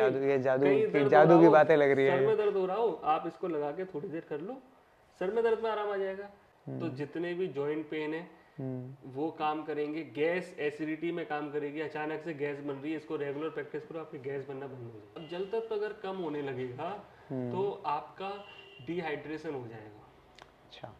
जादू की बातें लग रही सर है। में दर्द हो रहा हो, आप इसको लगा के थोड़ी देर कर लो, सर में दर्द में आराम आ जाएगा। तो जितने भी जॉइंट पेन है वो काम करेंगे। गैस एसिडिटी में काम करेगी, अचानक से गैस बन रही है, इसको रेगुलर प्रैक्टिस करो, आपकी गैस बनना बंद हो जाएगा। अब जल तत्व अगर कम होने लगेगा तो आपका डिहाइड्रेशन हो जाएगा। अच्छा।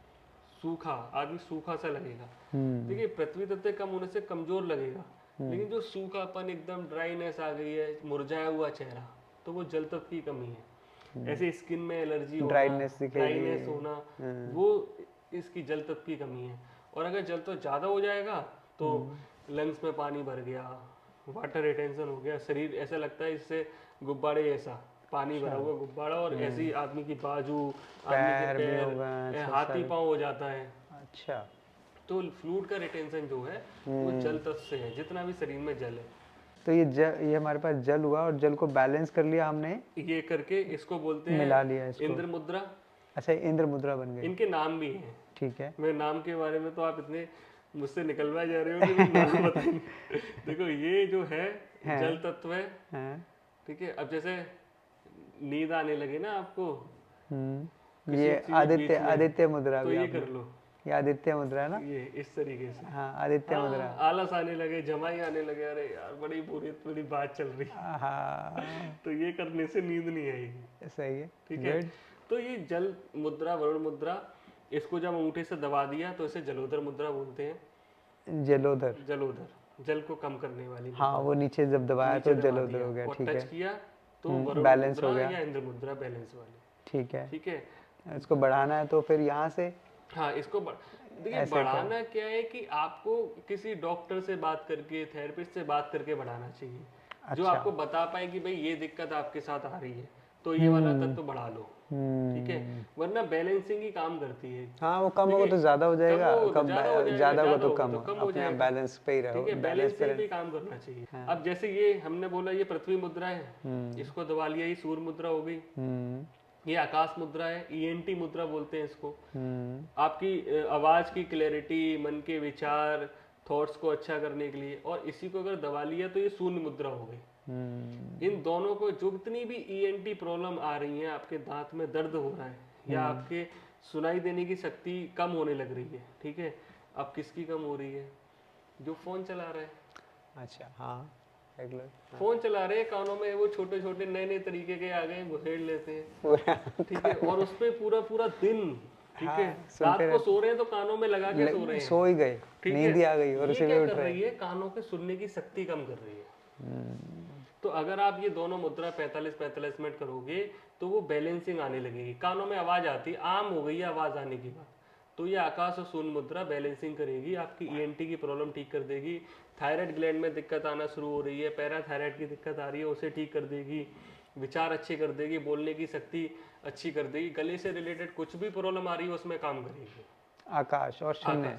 सूखा, आदमी सूखा सा लगेगा। देखिए पृथ्वी तत्व कम होने से कमजोर लगेगा, लेकिन जो सूखापन, एकदम ड्राइनेस आ गई है, मुरझाया हुआ चेहरा, तो वो जल तत्व की कमी है। ऐसे स्किन में एलर्जी होना, ड्राइनेस होना, वो इसकी जल तत्व की कमी है। और अगर जल तत्व ज़्यादा हो जाएगा तो लंग्स में पानी भर गया, वाटर रिटेंशन हो गया, शरीर ऐसा लगता है इससे गुब्बारे जैसा पानी भरा हुआ गुब्बारा, और ऐसे ही आदमी की बाजू, आदमी के पैर, हाथी पांव हो जाता है। अच्छा। तो फ्लूइड का रिटेंशन जो है वो जल तत्व से है, जितना भी शरीर में जल है। तो ये हमारे पास जल हुआ, और जल को बैलेंस कर लिया हमने, ये करके इसको बोलते हैं, मिला लिया इसको, इंद्र मुद्रा। अच्छा, इंद्र मुद्रा बन गई। इनके नाम भी हैं। ठीक है। मेरे नाम के बारे में तो आप इतने मुझसे निकलवाए जा रहे हो कि मुझे नाम बताएंगे। देखो ये जो है जल तत्व है, ठीक है। अब जैसे नींद आने लगे ना आपको, ये आदित्य मुद्रा, तो ये कर लो, ये आदित्य मुद्रा है ना, ये इस तरीके से। हाँ, आदित्य मुद्रा। आलस आने लगे, जमाई आने लगे, अरे यार बड़ी बुरी बात चल रही है, तो ये करने से नींद नहीं आएगी। सही है, ठीक है। तो ये जल मुद्रा, वरुण मुद्रा, इसको जब अंगूठे से दबा दिया तो इसे जलोदर मुद्रा बोलते हैं। जलोदर, जल को कम करने वाली। हाँ, वो नीचे जब दबाया तो जलोदर हो गया। ठीक है। टच किया तो वरुण बैलेंस हो गया, या इंद्र मुद्रा बैलेंस वाली। ठीक है। ठीक है। इसको बढ़ाना है तो फिर यहाँ से, हाँ, इसको देखिए बढ़ाना क्या है कि आपको किसी डॉक्टर से बात करके, थेरेपिस्ट से बात करके बढ़ाना चाहिए। अच्छा। जो आपको बता पाए कि भाई ये दिक्कत आपके साथ आ रही है तो ये वाला तत्व बढ़ा लो। ठीक है। वरना बैलेंसिंग ही काम करती है। हाँ, वो कम होगा तो ज्यादा हो जाएगा, ज्यादा होगा तो कम हो जाएगा, बैलेंस पे ही रहो। ठीक है, बैलेंसिंग पे काम करना चाहिए। अब जैसे ये हमने बोला ये पृथ्वी मुद्रा है, इसको दबा लिया, ये सूर्य मुद्रा हो गई। ये आकाश मुद्रा है, ईएनटी मुद्रा बोलते हैं इसको। आपकी आवाज की क्लैरिटी, मन के विचार, थॉट्स को अच्छा करने के लिए। और इसी को अगर दबा लिया तो ये शून्य मुद्रा हो गई। इन दोनों को, जो जितनी भी ईएनटी प्रॉब्लम आ रही है, आपके दांत में दर्द हो रहा है या आपके सुनाई देने की शक्ति कम होने लग रही है, ठीक है। अब किसकी कम हो रही है? जो फोन चला रहा है। अच्छा, हाँ, फोन चला रहे हैं, कानों में वो छोटे छोटे नए तरीके के आ गए, घुसेड़ लेते हैं। ठीक है। और उस पे पूरा दिन, ठीक है, रात को सो रहे हैं तो कानों में लगा के सो रहे हैं, सो ही गए, नींद ही आ गई, और उसे क्या कर रही है? कानों के सुनने की शक्ति कम कर रही है। तो अगर आप ये दोनों मुद्रा 45-45 मिनट करोगे तो वो बैलेंसिंग आने लगेगी, कानों में आवाज आती, आम हो गई है आवाज आने की बात। तो ये आकाश और शून्य मुद्रा बैलेंसिंग करेगी, आपकी ईएनटी की प्रॉब्लम ठीक कर देगी। थायराइड ग्लैंड में दिक्कत आना शुरू हो रही है, पैराथायराइड की दिक्कत आ रही है, उसे ठीक कर देगी। विचार अच्छे कर देगी, बोलने की शक्ति अच्छी कर देगी। गले से रिलेटेड कुछ भी प्रॉब्लम आ रही है उसमें काम करेगी। आकाश और शून्य,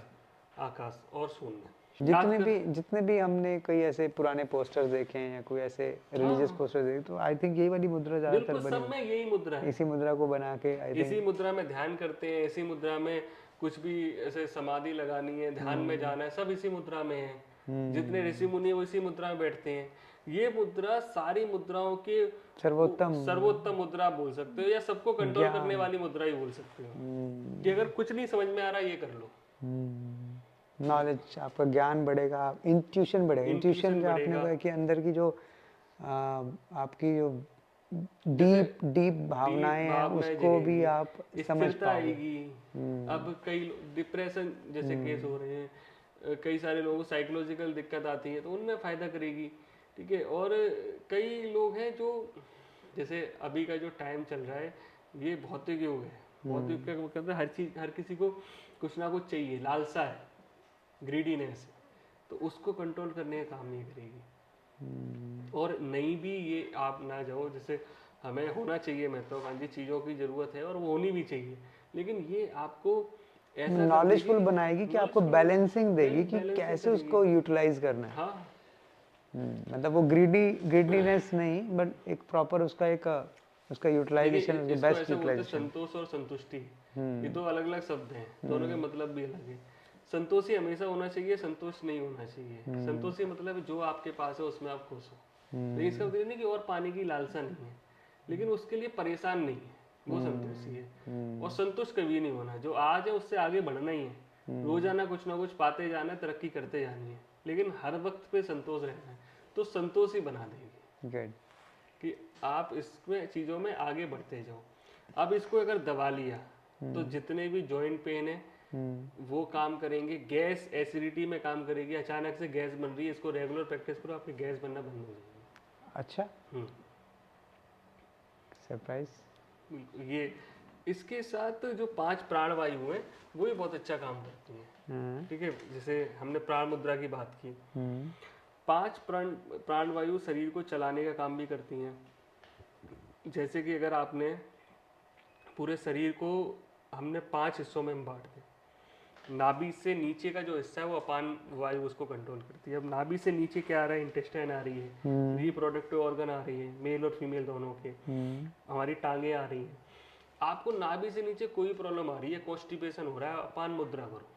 आकाश और शून्य। जितने भी हमने कई ऐसे पुराने पोस्टर देखे हैं या कोई ऐसे रिलीजियस पोस्टर देखे, तो आई थिंक यही वाली मुद्रा ज्यादातर बनी, सब में यही मुद्रा है। इसी मुद्रा को बना के इसी मुद्रा में ध्यान करते हैं, इसी मुद्रा में कुछ भी ऐसे समाधि लगानी है, ध्यान में जाना है, सब इसी मुद्रा में है। जितने ऋषि मुनि वो इसी मुद्रा में बैठते हैं। ये मुद्रा सारी मुद्राओं के सर्वोत्तम मुद्रा बोल सकते हो, या सबको कंट्रोल करने वाली मुद्रा ही बोल सकते हो। कि अगर कुछ नहीं समझ में आ रहा ये कर लो, नॉलेज, आपका ज्ञान बढ़ेगा, इंट्यूशन बढ़ेगा। इंट्यूशन जो आपने कहा कि अंदर की जो आपकी जो डीप भावनाएं हैं, उसको भी आप समझ पाओगे। अब कई डिप्रेशन जैसे केस हो रहे हैं, कई सारे लोगों को साइकोलॉजिकल दिक्कत आती है, तो उनमें फायदा करेगी। ठीक है। और कई लोग हैं जो, जैसे अभी का जो टाइम चल रहा है ये भौतिक युग है। भौतिक का मतलब हर चीज, हर किसी को कुछ ना कुछ चाहिए, लालसा है, ग्रीडीनेस, तो उसको कंट्रोल करने का काम नहीं करेगी। और नहीं भी ये आप ना जाओ, जैसे हमें होना चाहिए महत्वाकांक्षी चीज़ों की ज़रूरत है और वो होनी भी चाहिए, लेकिन ये आपको ऐसा नॉलेजफुल बनाएगी कि आपको बैलेंसिंग देगी कि कैसे उसको यूटिलाइज करना है। हाँ। मतलब वो ग्रीडीनेस नहीं, बट एक प्रॉपर उसका यूटिलाइजेशन, उसका बेस्ट यूटिलाइजेशन। संतोष और संतुष्टि, ये दो अलग अलग शब्द हैं, दोनों के मतलब भी अलग है। संतोषी हमेशा होना चाहिए, संतोष नहीं होना चाहिए। संतोषी मतलब जो आपके पास है उसमें आप खुश हो। लेकिन इसका मतलब नहीं कि और पाने की लालसा नहीं है, लेकिन उसके लिए परेशान नहीं है, वो संतुष्टि है। और संतुष्ट कभी नहीं होना, जो आज है उससे आगे बढ़ना ही है, रोजाना कुछ ना कुछ पाते जाना है, तरक्की करते जानी है, लेकिन हर वक्त पे संतोष रहना है, तो संतोष ही बना देगी गुड। कि आप इसमें चीज़ों में आगे बढ़ते जाओ। अब इसको अगर दबा लिया तो जितने भी जॉइंट पेन है वो काम करेंगे, गैस एसिडिटी में काम करेगी, अचानक से गैस बन रही है, इसको रेगुलर प्रैक्टिस करो, आपकी गैस बनना बंद हो जाएगी। अच्छा, हम्म, सरप्राइज। बिल्कुल। ये इसके साथ जो 5 प्राण वायु हैं वो भी बहुत अच्छा काम करती हैं। ठीक है, जैसे हमने प्राण मुद्रा की बात की, 5 प्राण वायु शरीर को चलाने का काम भी करती हैं। जैसे कि अगर आपने पूरे शरीर को हमने 5 हिस्सों में हम बांट दें, नाभि से नीचे का जो हिस्सा है वो अपान वायु उसको कंट्रोल करती है। अब नाभि से नीचे क्या आ रहा है, इंटेस्टाइन आ रही है, रिप्रोडक्टिव ऑर्गन आ रही है, मेल और फीमेल दोनों के, हमारी टांगे आ रही हैं। आपको नाभि से नीचे कोई प्रॉब्लम आ रही है, कॉन्स्टिपेशन हो रहा है, अपान मुद्रा करो।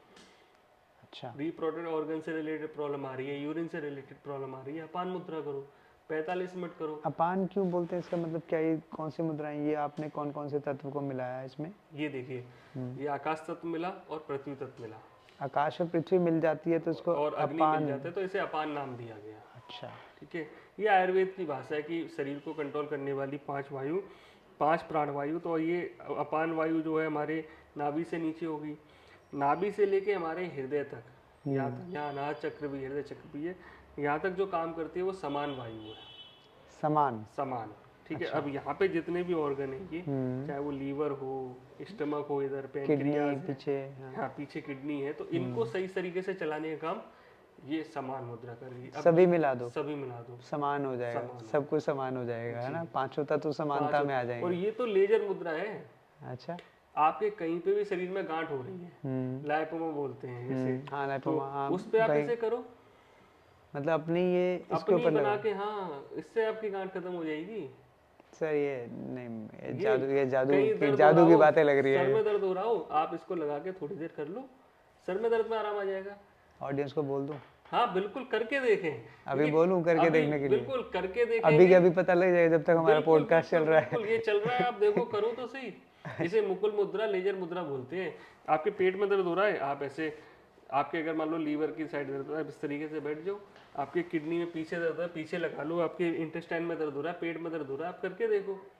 अच्छा, रिप्रोडक्टिव ऑर्गन से रिलेटेड प्रॉब्लम आ रही है, यूरिन से रिलेटेड प्रॉब्लम आ रही है, अपान मुद्रा करो, 45 मिनट करो। अपान क्यों बोलते हैं, इसका मतलब क्या, ये कौन सी मुद्राएं, ये आपने कौन कौन से तत्व को मिलाया है इसमें? ये देखिए, ये आकाश तत्व मिला और पृथ्वी तत्व मिला आकाश और पृथ्वी मिल जाती है तो इसको और अग्नि अपान। मिल जाता है, तो इसे अपान नाम दिया गया। अच्छा, ठीक है, ये आयुर्वेद की भाषा है कि शरीर को कंट्रोल करने वाली 5 वायु, 5 प्राण वायु। तो ये अपान वायु जो है हमारे नाभि से नीचे होगी, नाभि से लेके हमारे हृदय तक, यहाँ तक, यहाँ अनाहत चक्र भी, हृदय चक्र भी है, यहाँ तक जो काम करती है वो समान वायु है, समान। समान। ठीक है, अब यहाँ पे जितने भी ऑर्गन है ये, चाहे वो लीवर हो, स्टमक हो, इधर किडनी पैंक्रियाज है, पीछे, हाँ। हाँ पीछे किडनी है, तो इनको सही तरीके से चलाने का काम ये समान मुद्रा कर रही है। अब सभी मिला दो, सभी मिला दो, समान हो जाएगा, समान हो। सब कुछ समान हो जाएगा, है ना, पांचों तत्व समानता पांच में आ और जाएंगे। ये तो लेजर मुद्रा है। अच्छा, आपके कहीं पे भी शरीर में गांठ हो रही है, लाइपोमा बोलते हैं जैसे, हाँ, तो लाइपोमा, हाँ, उस पे आप कहीं- ऐसे करो, मतलब अपनी ये इसके अपनी ऊपर बना लगा। के, हाँ इससे आपकी गांठ खत्म हो जाएगी। सर ये नहीं, ये ये जादू, ये जादू कहीं की, दर्द जादू हो की रहा हो, बातें लग रही सर है। में दर्द हो रहा हो, आप इसको लगा के थोड़ी देर कर लो, सर में दर्द में आराम आ जाएगा। ऑडियंस को बोल दूं, हाँ बिल्कुल, करके देखें। अभी बोलूं करके अभी देखने के लिए? बिल्कुल करके देखें। अभी के अभी पता लग जाएगा जब तक हमारा बिल्कुल, पॉडकास्ट चल बिल्कुल, रहा है। बिल्कुल, ये चल रहा है, आप देखो, करो तो सही। इसे मुकुल मुद्रा, लेजर मुद्रा बोलते हैं। आपके पेट में दर्द हो रहा है, आप ऐसे, आपके अगर मान लो लीवर की साइड दर्द हो रहा है, इस तरीके से बैठ जाओ, आपके किडनी में पीछे दर्द है, पीछे लगा लो, आपके इंटेस्टाइन में दर्द हो रहा है, पेट में दर्द हो रहा है, आप करके देखो।